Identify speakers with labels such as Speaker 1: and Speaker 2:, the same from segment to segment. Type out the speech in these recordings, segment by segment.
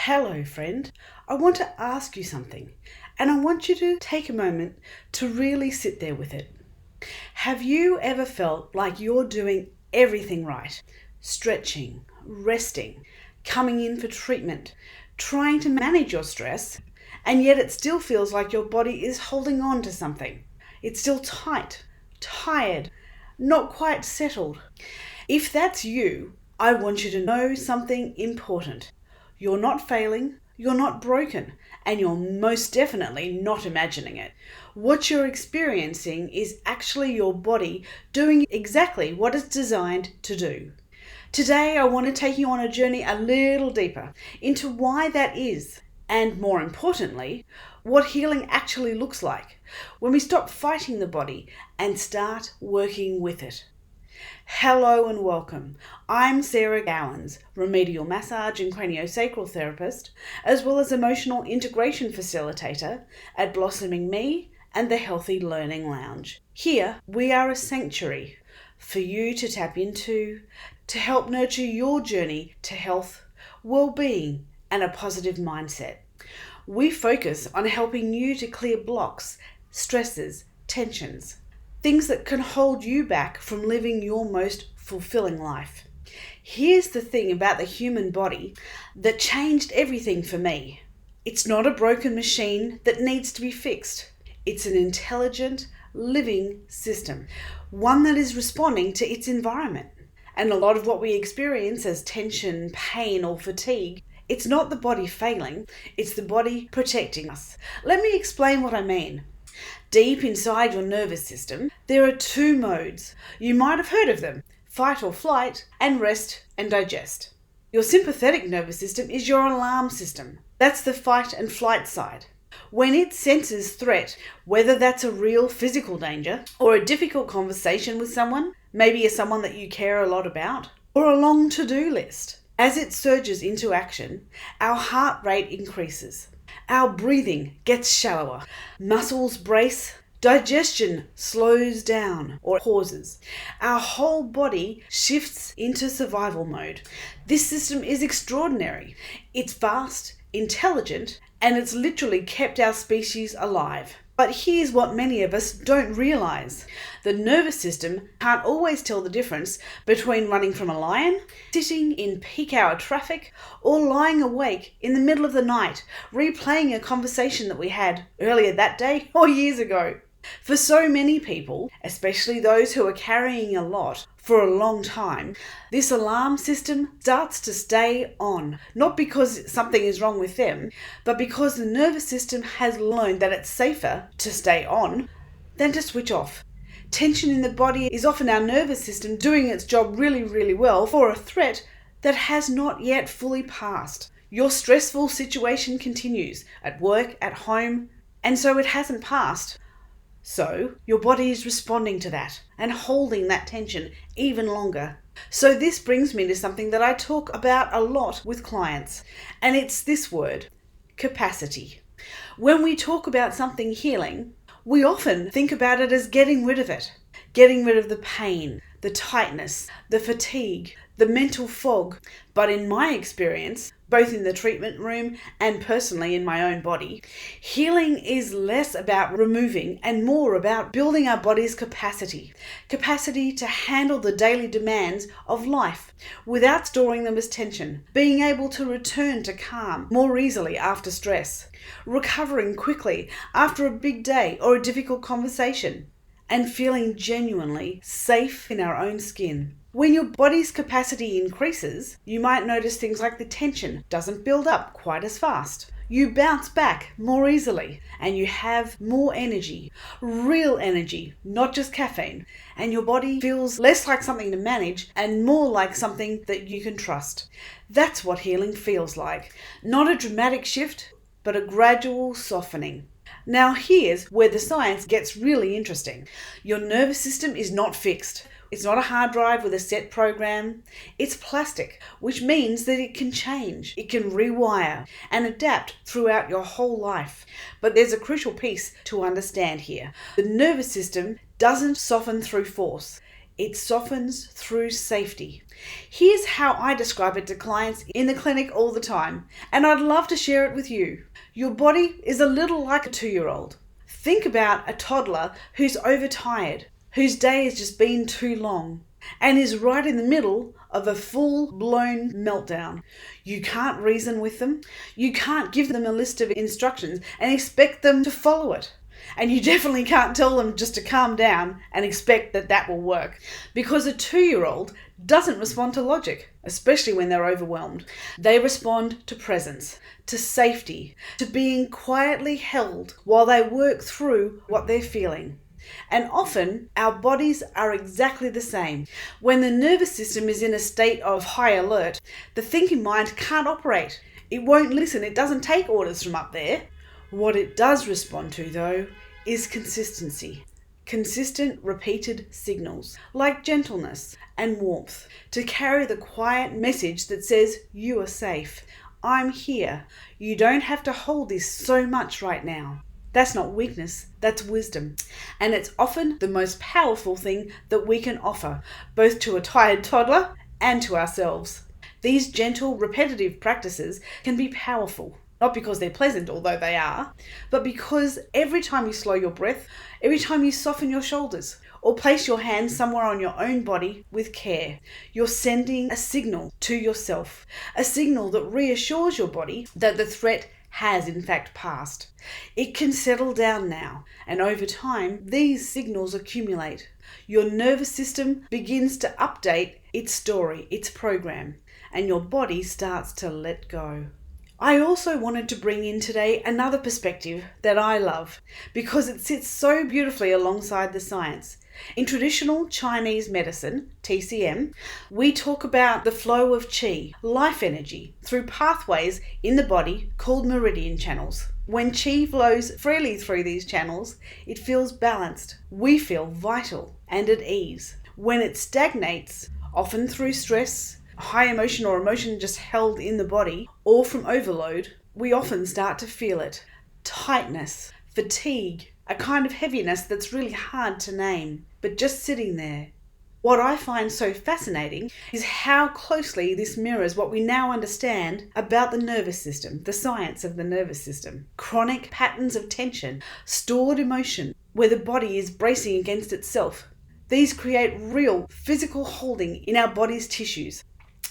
Speaker 1: Hello, friend. I want to ask you something, and I want you to take a moment to really sit there with it. Have you ever felt like you're doing everything right? Stretching, resting, coming in for treatment, trying to manage your stress, and yet it still feels like your body is holding on to something. It's still tight, tired, not quite settled. If that's you, I want you to know something important. You're not failing, you're not broken, and you're most definitely not imagining it. What you're experiencing is actually your body doing exactly what it's designed to do. Today, I want to take you on a journey a little deeper into why that is, and more importantly, what healing actually looks like when we stop fighting the body and start working with it. Hello and welcome. I'm Sarah Gowans, remedial massage and craniosacral therapist, as well as emotional integration facilitator at Blossoming Me and the Healthy Learning Lounge. Here, we are a sanctuary for you to tap into, to help nurture your journey to health, well-being, and a positive mindset. We focus on helping you to clear blocks, stresses, tensions, things that can hold you back from living your most fulfilling life. Here's the thing about the human body that changed everything for me. It's not a broken machine that needs to be fixed. It's an intelligent, living system, one that is responding to its environment. And a lot of what we experience as tension, pain, or fatigue, it's not the body failing, it's the body protecting us. Let me explain what I mean. Deep inside your nervous system, there are two modes. You might have heard of them: fight or flight, and rest and digest. Your sympathetic nervous system is your alarm system. That's the fight and flight side. When it senses threat, whether that's a real physical danger, or a difficult conversation with someone, maybe someone that you care a lot about, or a long to-do list, as it surges into action, our heart rate increases. Our breathing gets shallower, muscles brace, digestion slows down or pauses. Our whole body shifts into survival mode. This system is extraordinary. It's fast, intelligent, and it's literally kept our species alive. But here's what many of us don't realize. The nervous system can't always tell the difference between running from a lion, sitting in peak hour traffic, or lying awake in the middle of the night, replaying a conversation that we had earlier that day or years ago. For so many people, especially those who are carrying a lot for a long time, this alarm system starts to stay on, not because something is wrong with them, but because the nervous system has learned that it's safer to stay on than to switch off. Tension in the body is often our nervous system doing its job really well for a threat that has not yet fully passed. Your stressful situation continues at work, at home, and so it hasn't passed. So your body is responding to that and holding that tension even longer. So this brings me to something that I talk about a lot with clients, and it's this word: capacity. When we talk about something healing, we often think about it as getting rid of it, getting rid of the pain, the tightness, the fatigue, the mental fog. But in my experience, both in the treatment room and personally in my own body, healing is less about removing and more about building our body's capacity to handle the daily demands of life without storing them as tension, being able to return to calm more easily after stress, recovering quickly after a big day or a difficult conversation, and feeling genuinely safe in our own skin. When your body's capacity increases, you might notice things like the tension doesn't build up quite as fast. You bounce back more easily, and you have more energy, real energy, not just caffeine, and your body feels less like something to manage and more like something that you can trust. That's what healing feels like. Not a dramatic shift, but a gradual softening. Now here's where the science gets really interesting. Your nervous system is not fixed. It's not a hard drive with a set program. It's plastic, which means that it can change, it can rewire and adapt throughout your whole life. But there's a crucial piece to understand here. The nervous system doesn't soften through force. It softens through safety. Here's how I describe it to clients in the clinic all the time, and I'd love to share it with you. Your body is a little like a 2-year-old. Think about a toddler who's overtired, whose day has just been too long, and is right in the middle of a full-blown meltdown. You can't reason with them. You can't give them a list of instructions and expect them to follow it. And you definitely can't tell them just to calm down and expect that that will work. Because a 2-year-old doesn't respond to logic, especially when they're overwhelmed. They respond to presence, to safety, to being quietly held while they work through what they're feeling. And often our bodies are exactly the same. When the nervous system is in a state of high alert, the thinking mind can't operate. It won't listen. It doesn't take orders from up there. What it does respond to, though, is consistency. Consistent, repeated signals, like gentleness and warmth, to carry the quiet message that says, you are safe. I'm here. You don't have to hold this so much right now. That's not weakness, that's wisdom. And it's often the most powerful thing that we can offer, both to a tired toddler and to ourselves. These gentle, repetitive practices can be powerful, not because they're pleasant, although they are, but because every time you slow your breath, every time you soften your shoulders, or place your hand somewhere on your own body with care, you're sending a signal to yourself, a signal that reassures your body that the threat has in fact passed. It can settle down now, and over time, these signals accumulate. Your nervous system begins to update its story, its program, and your body starts to let go. I also wanted to bring in today another perspective that I love because it sits so beautifully alongside the science. In traditional Chinese medicine, TCM, we talk about the flow of qi, life energy, through pathways in the body called meridian channels. When qi flows freely through these channels, it feels balanced. We feel vital and at ease. When it stagnates, often through stress, high emotion or emotion just held in the body, or from overload, we often start to feel it. Tightness, fatigue, a kind of heaviness that's really hard to name, but just sitting there. What I find so fascinating is how closely this mirrors what we now understand about the nervous system, the science of the nervous system. Chronic patterns of tension, stored emotion, where the body is bracing against itself. These create real physical holding in our body's tissues.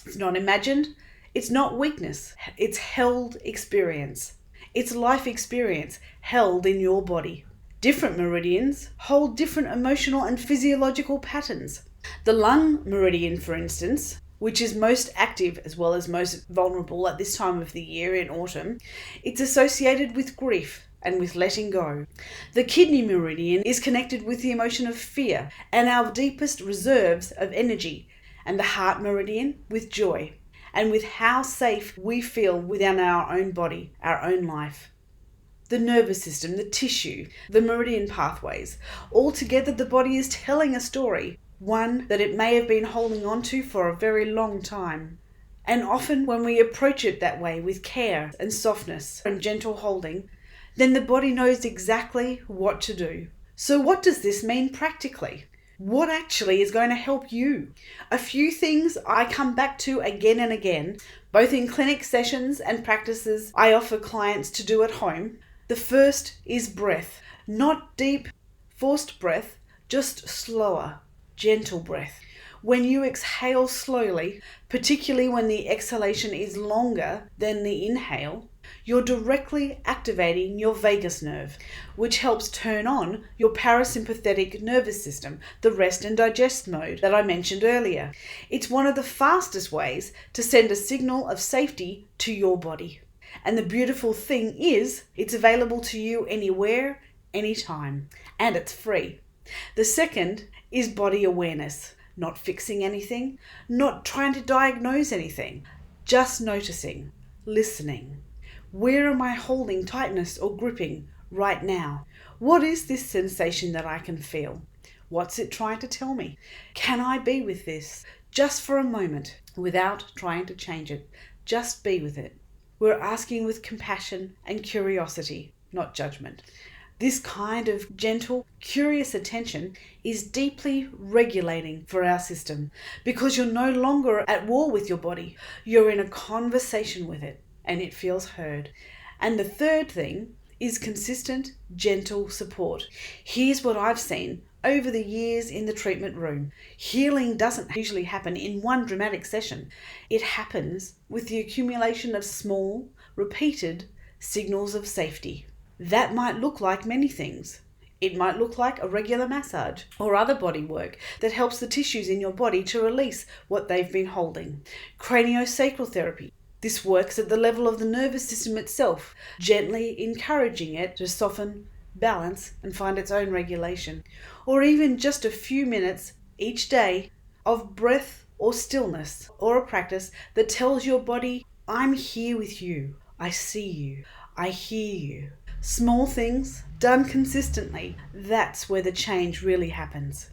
Speaker 1: It's not imagined, it's not weakness, it's held experience. It's life experience held in your body. Different meridians hold different emotional and physiological patterns. The lung meridian, for instance, which is most active as well as most vulnerable at this time of the year in autumn, it's associated with grief and with letting go. The kidney meridian is connected with the emotion of fear and our deepest reserves of energy, and the heart meridian with joy and with how safe we feel within our own body, our own life. The nervous system, the tissue, the meridian pathways. Altogether, the body is telling a story, one that it may have been holding on to for a very long time. And often when we approach it that way with care and softness and gentle holding, then the body knows exactly what to do. So what does this mean practically? What actually is going to help you? A few things I come back to again and again, both in clinic sessions and practices I offer clients to do at home. The first is breath. Not deep, forced breath, just slower, gentle breath. When you exhale slowly, particularly when the exhalation is longer than the inhale, you're directly activating your vagus nerve, which helps turn on your parasympathetic nervous system, the rest and digest mode that I mentioned earlier. It's one of the fastest ways to send a signal of safety to your body. And the beautiful thing is, it's available to you anywhere, anytime, and it's free. The second is body awareness. Not fixing anything, not trying to diagnose anything, just noticing, listening. Where am I holding tightness or gripping right now? What is this sensation that I can feel? What's it trying to tell me? Can I be with this just for a moment without trying to change it? Just be with it. We're asking with compassion and curiosity, not judgment. This kind of gentle, curious attention is deeply regulating for our system because you're no longer at war with your body. You're in a conversation with it and it feels heard. And the third thing is consistent, gentle support. Here's what I've seen over the years in the treatment room. Healing doesn't usually happen in one dramatic session. It happens with the accumulation of small, repeated signals of safety. That might look like many things. It might look like a regular massage or other body work that helps the tissues in your body to release what they've been holding. Craniosacral therapy. This works at the level of the nervous system itself, gently encouraging it to soften, balance, and find its own regulation. Or even just a few minutes each day of breath or stillness, or a practice that tells your body, I'm here with you, I see you, I hear you. Small things done consistently, that's where the change really happens.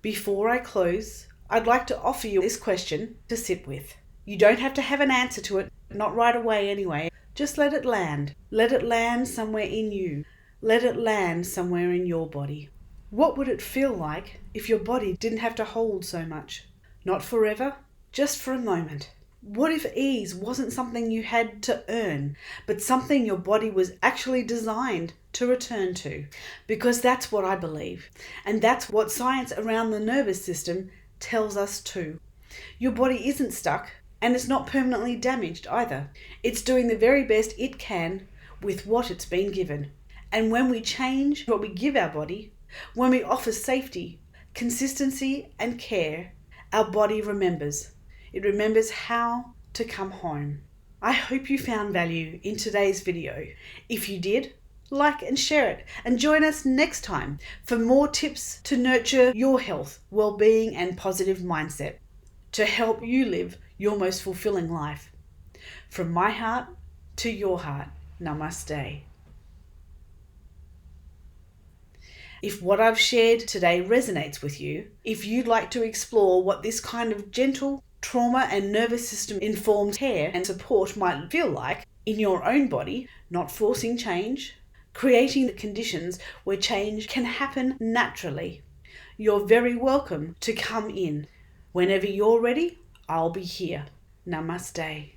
Speaker 1: Before I close, I'd like to offer you this question to sit with. You don't have to have an answer to it, not right away anyway. Just let it land. Let it land somewhere in you. Let it land somewhere in your body. What would it feel like if your body didn't have to hold so much? Not forever, just for a moment. What if ease wasn't something you had to earn, but something your body was actually designed to return to? Because that's what I believe. And that's what science around the nervous system tells us too. Your body isn't stuck, and it's not permanently damaged either. It's doing the very best it can with what it's been given. And when we change what we give our body, when we offer safety, consistency, and care, our body remembers. It remembers how to come home. I hope you found value in today's video. If you did, like and share it, and join us next time for more tips to nurture your health, well-being, and positive mindset to help you live your most fulfilling life. From my heart to your heart, namaste. If what I've shared today resonates with you, if you'd like to explore what this kind of gentle, trauma and nervous system informed care and support might feel like in your own body, not forcing change, creating the conditions where change can happen naturally, you're very welcome to come in. Whenever you're ready, I'll be here. Namaste.